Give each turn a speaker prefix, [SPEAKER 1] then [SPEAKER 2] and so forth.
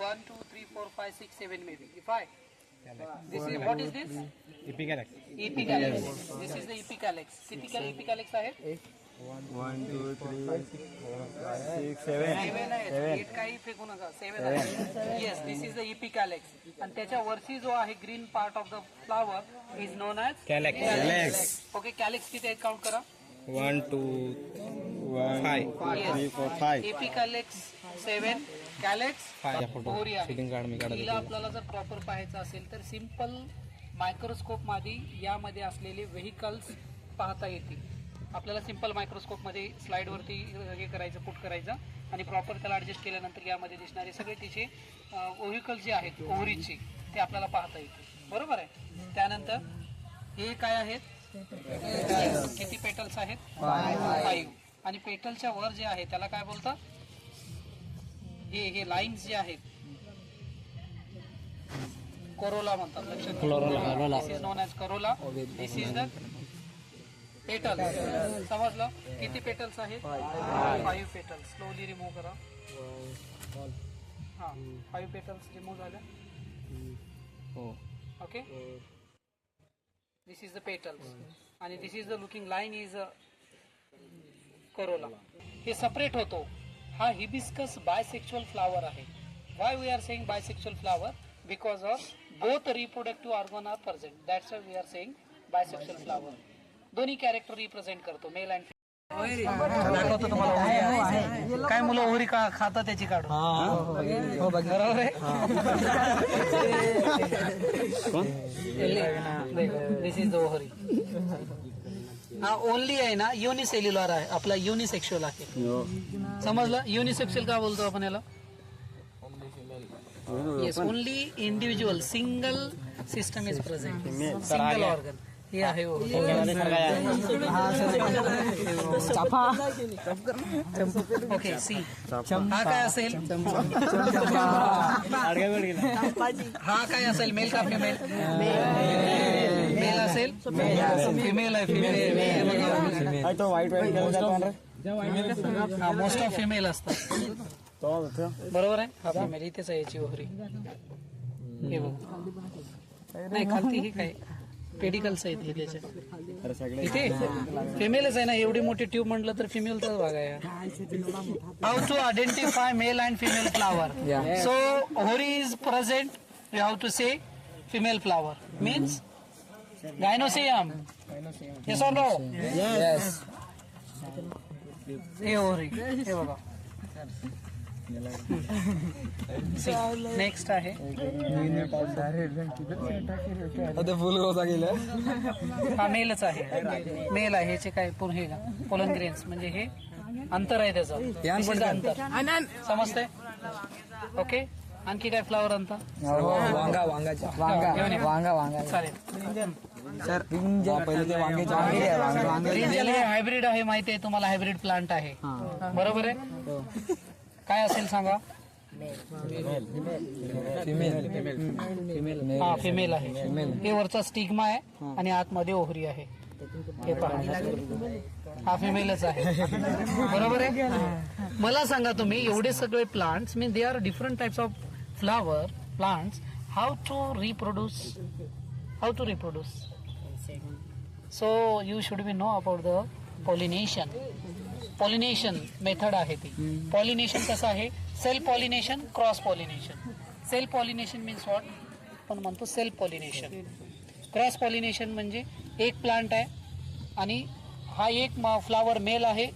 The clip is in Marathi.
[SPEAKER 1] 1, 2, 3, 4, 5, 6, 7 maybe. If I this is what is this?
[SPEAKER 2] Epicalyx.
[SPEAKER 1] Epicalyx. This is the epicalyx. किती epicalyx आहेत?
[SPEAKER 2] 1, 2, 3, 4, 5, 6, 7.
[SPEAKER 1] 7 आहेत. 8 काही फेकू नका. 7 आहेत. Yes, this is the epicalyx. आणि त्याच्या वरची जो आहे green part of the flower is known as
[SPEAKER 2] Calyx.
[SPEAKER 1] Okay. Calyx किती आहेत काउंट करा.
[SPEAKER 2] 1, 2, 5, 3, 4, 5.
[SPEAKER 1] एपिकॅलिक्स 7, कॅलिक्स
[SPEAKER 2] 5.
[SPEAKER 1] ओरी आहे.
[SPEAKER 2] शूटिंग कार्ड मी काढत
[SPEAKER 1] तिला आपल्याला जर प्रॉपर पाहायचं असेल तर सिंपल मायक्रोस्कोप मध्ये यामध्ये असलेले व्हेकल्स पाहता येतील. आपल्याला सिंपल मायक्रोस्कोप मध्ये स्लाइड वरती हे करायचं, पुट करायचं आणि प्रॉपर त्याला ऍडजस्ट केल्यानंतर यामध्ये दिसणारे सगळे तिचे व्हेकल्स जे आहेत ओव्हरीजचे ते आपल्याला पाहता येतील. बरोबर आहे. त्यानंतर हे काय आहेत? किती पेटल्स आहेत? 5. आणि पेटलच्या वर जे आहे त्याला काय बोलतात? हे लाईन्स जे आहेत कोरोला म्हणतात. लक्षात घ्या. This is known as corolla. This is the petal. समजलं? किती पेटल्स आहेत? 5 पेटल्स. स्लोली रिमूव्ह करा. हा 5 पेटल्स रिमूव्ह झाल्या. Okay. This is the petals आणि this is the looking line is corolla. हे सेपरेट होतो. हा हिबिस्कस बायसेक्शुअल फ्लावर आहे. Why we are saying bisexual flower? Because of both reproductive organ are present. That's why we are saying bisexual flower. दोन्ही कॅरेक्टर रिप्रेझेंट करतो, मेल अँड फिमेल. दाखवतो तुम्हाला. काय मुलं ओहरी का खाता त्याची काढून. बरोबर आहे. दिस इज द ओहरी. हा ओनली आहे ना युनिसेल्युलर आहे. आपला युनिसेक्शुअल आहे. समजलं? युनिसेक्शुअल का बोलतो आपण याला? Yes. Only individual single system is present. Single organ हे आहे. ओके. सी हा काय असेल? हा काय असेल? मेल का फिमेल? मेल असेल. फिमेल आहे. फिमेल. मोस्ट ऑफ फिमेल असतात. बरोबर आहे. हा फिमेल. इथेच आहे याची ओहरी. हे बघ. नाही खालती हे काय पेडिकल्स आहेत हे त्याच्या. इथे फिमेलच आहे ना. एवढी मोठी ट्यूब म्हटलं तर फिमेलचाच भाग आहे. How to identify male and female flower? So ovary is present. You have to say female flower means gynoecium. Yes or no? Yes. हे ओहरी. हे बघा. नेक्स्ट आहे हा मेलच आहे. मेल आहे. ह्याचे काय हे पोलन ग्रेन्स म्हणजे हे अंतर आहे त्याचं. अंतर समजतंय? ओके. आणखी काय फ्लावर आणता? चालेल.
[SPEAKER 3] सर पहिले ते
[SPEAKER 1] ब्रिंजल हे हायब्रिड आहे. माहिती आहे तुम्हाला? हायब्रिड प्लांट आहे. बरोबर आहे. काय असेल सांगा? हा फिमेल आहे. हे वरचा स्टिग्मा आहे आणि आतमध्ये ओहरी आहे. हे पहा. हा फिमेलच आहे. बरोबर आहे. मला सांगा तुम्ही एवढे सगळे plants mean they are different types of flower plants. How to reproduce? How to reproduce? So you should be know about the pollination. Pollination method आहे ती. पॉलिनेशन कसं आहे? Self pollination, cross pollination. Self pollination means what? आपण म्हणतो सेल्फ पॉलिनेशन. क्रॉस पॉलिनेशन म्हणजे एक प्लांट आहे आणि हा एक फ्लावर मेल आहे,